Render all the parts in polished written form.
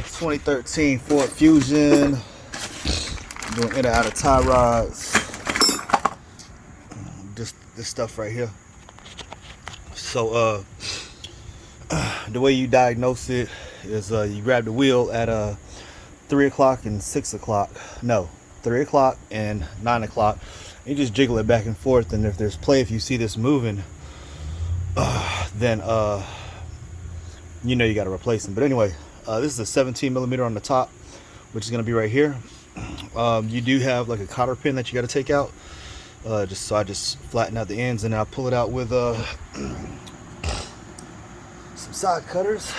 2013 Ford Fusion. Doing in and out of tie rods. Just this stuff right here. So the way you diagnose it is you grab the wheel at 3 o'clock and 6 o'clock. No, 3 o'clock and 9 o'clock. You just jiggle it back and forth, and if there's play, if you see this moving, then you know you got to replace them. But anyway, this is a 17 millimeter on the top, which is going to be right here. You do have like a cotter pin that you got to take out. I just flatten out the ends, and then I pull it out with some side cutters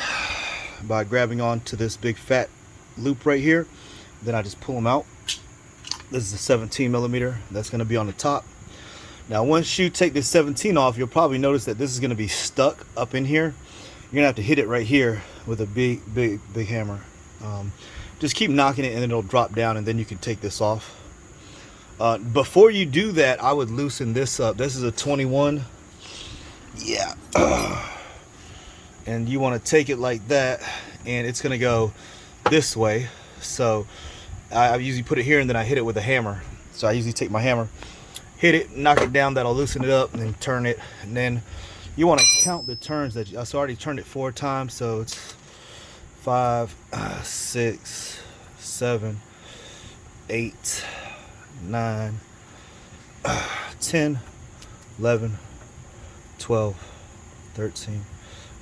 by grabbing onto this big fat loop right here. Then I just pull them out. This is a 17 millimeter that's going to be on the top. Now once you take this 17 off, you'll probably notice that this is going to be stuck up in here. You're gonna have to hit it right here with a big hammer. Just keep knocking it, and then it'll drop down, and then you can take this off. Before you do that, I would loosen this up. This is a 21. Yeah. And you want to take it like that, and it's gonna go this way. So I usually put it here, and then I hit it with a hammer. So I usually take my hammer, hit it, knock it down. That'll loosen it up, and then turn it. And then you want to count the turns that I already turned it 4 times. So it's 5, 6, 7, 8, 9, 10, 11, 12, 13,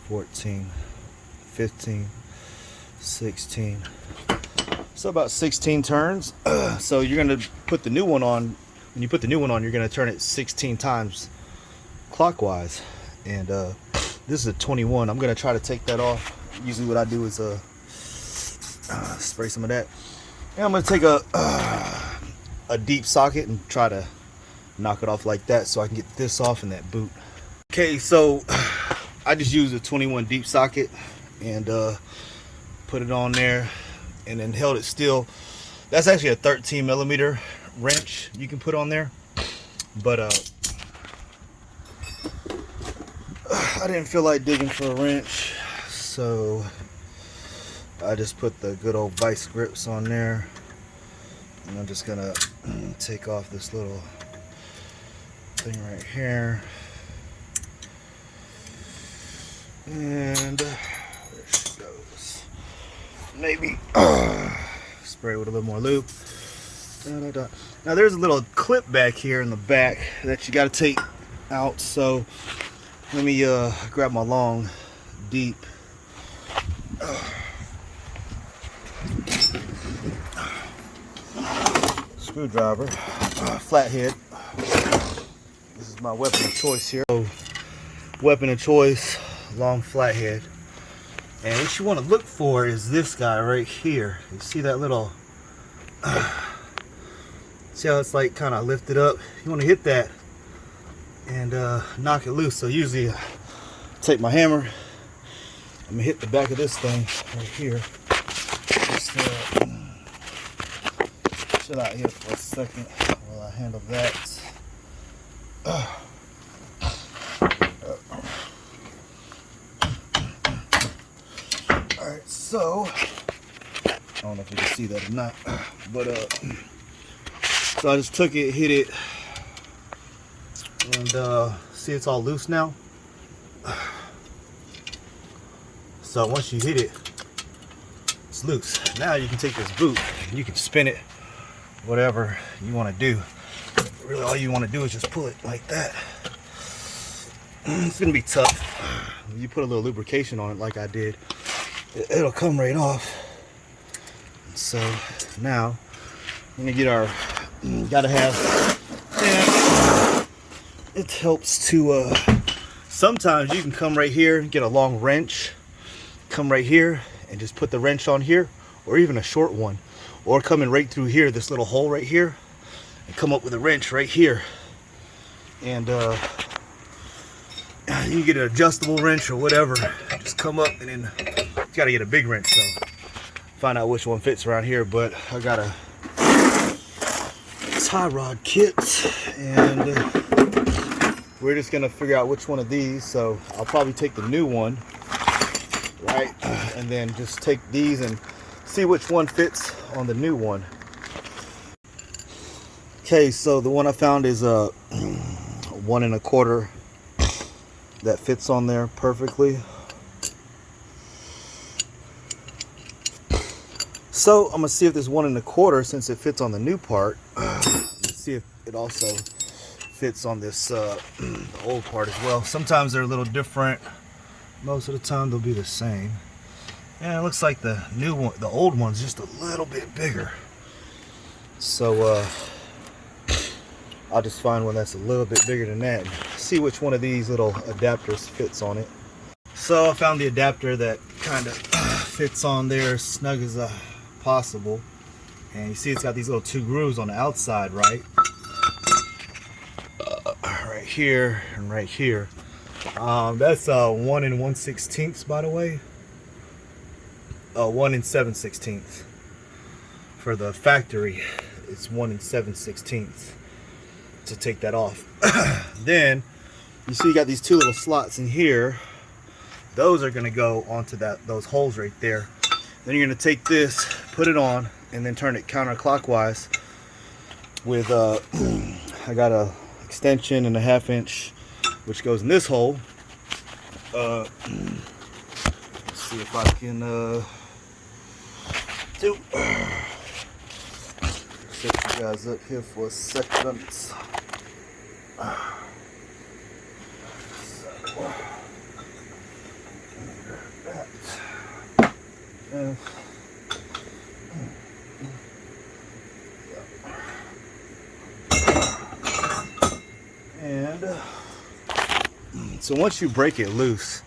14, 15, 16. So about 16 turns. So you're going to put the new one on. When you put the new one on, you're going to turn it 16 times clockwise. And this is a 21. I'm going to try to take that off. Usually what I do is spray some of that. And I'm going to take a deep socket and try to knock it off like that, so I can get this off in that boot. Okay, so I just used a 21 deep socket and put it on there, and then held it still. That's actually a 13 millimeter wrench you can put on there, but I didn't feel like digging for a wrench, so I just put the good old vice grips on there. And I'm just gonna take off this little thing right here, and there she goes. Maybe spray with a little more lube. Now there's a little clip back here in the back that you got to take out. So let me grab my long, deep screwdriver, flathead. This is my weapon of choice here. So, weapon of choice, long flathead. And what you want to look for is this guy right here. You see that little, see how it's like kind of lifted up? You want to hit that and knock it loose. So usually I take my hammer, I'm gonna hit the back of this thing right here. Just chill out here for a second while I handle that. Alright, so I don't know if you can see that or not, but so I just took it, hit it, and see, it's all loose now. So once you hit it, it's loose. Now you can take this boot and you can spin it whatever you want to do. Really all you want to do is just pull it like that. It's gonna be tough. You put a little lubrication on it like I did, it'll come right off. So now we're gonna get our, gotta have, and it helps to sometimes you can come right here and get a long wrench, come right here and just put the wrench on here, or even a short one, or coming right through here, this little hole right here, and come up with a wrench right here. And you can get an adjustable wrench or whatever, just come up, and then you gotta get a big wrench, so find out which one fits around here. But I got a tie rod kit, and we're just gonna figure out which one of these. So I'll probably take the new one, right, and then just take these and see which one fits on the new one. Okay, so the one I found is a 1 1/4 that fits on there perfectly. So I'm gonna see if this 1 1/4, since it fits on the new part, let's see if it also fits on this old part as well. Sometimes they're a little different. Most of the time they'll be the same. And it looks like the new one, the old one's just a little bit bigger. So I'll just find one that's a little bit bigger than that and see which one of these little adapters fits on it. So I found the adapter that kind of fits on there as snug as possible. And you see it's got these little 2 grooves on the outside, right? Right here and right here. That's 1 1/16, by the way. 1 7/16. For the factory, it's 1 7/16 to take that off. Then you see you got these 2 little slots in here. Those are gonna go onto those holes right there. Then you're gonna take this, put it on, and then turn it counterclockwise with I got a extension and a 1/2 inch which goes in this hole. Let's see if I can set you guys up here for a second. And so once you break it loose,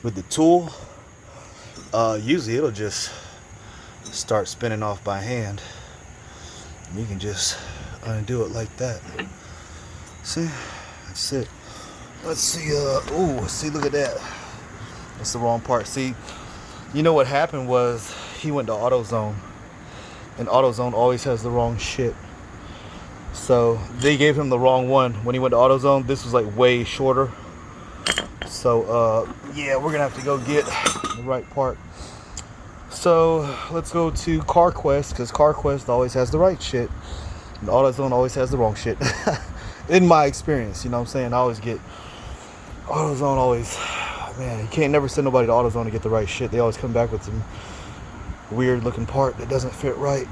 with the tool, usually it'll just start spinning off by hand. You can just undo it like that. See, that's it. Let's see. Oh, see, look at that. That's the wrong part. See, you know what happened was he went to AutoZone, and AutoZone always has the wrong shit. So they gave him the wrong one when he went to AutoZone. This was like way shorter. So yeah, we're gonna have to go get the right part. So let's go to CarQuest, because CarQuest always has the right shit, and AutoZone always has the wrong shit. In my experience, you know what I'm saying? I always get AutoZone always, man, you can't never send nobody to AutoZone to get the right shit. They always come back with some weird looking part that doesn't fit right.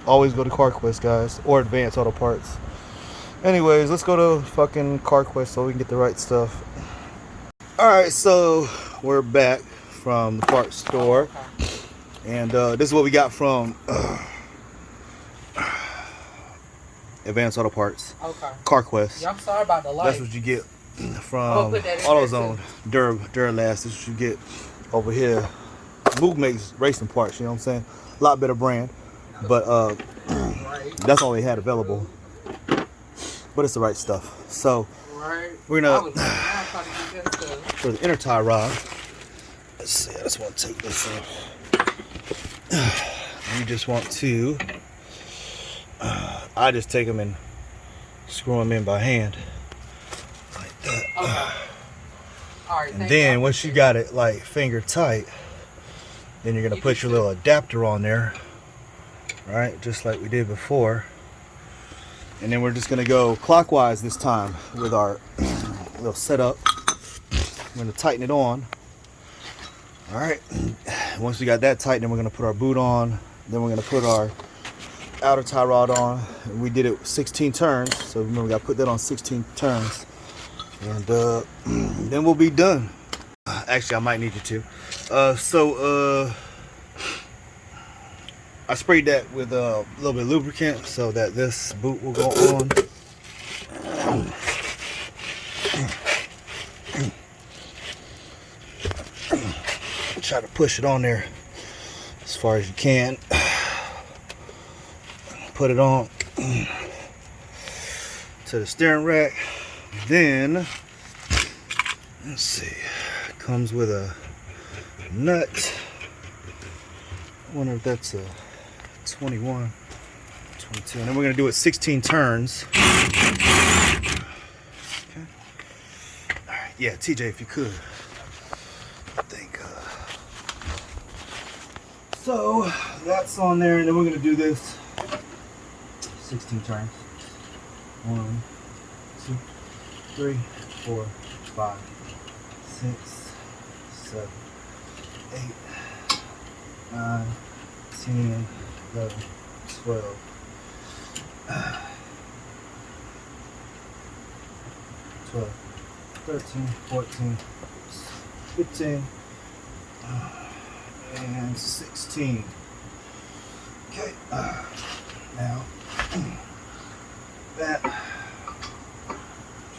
Always go to CarQuest, guys, or Advance Auto Parts. Anyways, let's go to fucking CarQuest so we can get the right stuff. Alright, so we're back from the parts store, and this is what we got from Advance Auto Parts. Okay. CarQuest. Yeah, I'm sorry about the light. That's what you get from AutoZone. Duralast. This is what you get over here. Moog makes racing parts, you know what I'm saying? A lot better brand, but that's all they had available. But it's the right stuff. So we're gonna for the inner tie rod. Let's see. I just want to take this off. You just want to. I just take them and screw them in by hand, like that. Okay. All right. And then once you got it like finger tight, then you're gonna put your little adapter on there, right? Just like we did before. And then we're just gonna go clockwise this time with our little setup. We're gonna tighten it on. All right. Once we got that tight, then we're gonna put our boot on. Then we're gonna put our outer tie rod on. And we did it 16 turns, so remember we gotta put that on 16 turns. And then we'll be done. Actually, I might need you to. I sprayed that with a little bit of lubricant so that this boot will go on. Try to push it on there as far as you can. Put it on to the steering rack. Then, let's see, it comes with a nut. I wonder if that's a 21, 22, and then we're going to do it 16 turns. Okay. All right, Yeah, TJ, if you could. I think. So that's on there, and then we're gonna do this 16 turns. 1, 2, 3, 4, 5, 6, 7, 8, 9, 10, 11, 12. 12, 13, 14, 15, and 16. Okay, now that,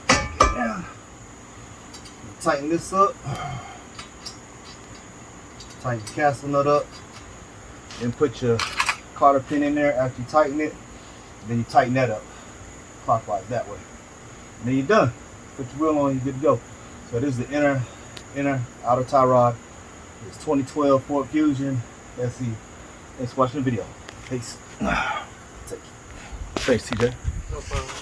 get down, tighten this up, tighten the castle nut up, and put your cotter pin in there after you tighten it. Then you tighten that up clockwise that way. And then you're done. Put your wheel on, you're good to go. So this is the inner outer tie rod. It's 2012 Ford Fusion SE. Thanks for watching the video. Peace. Thanks, TJ. No problem.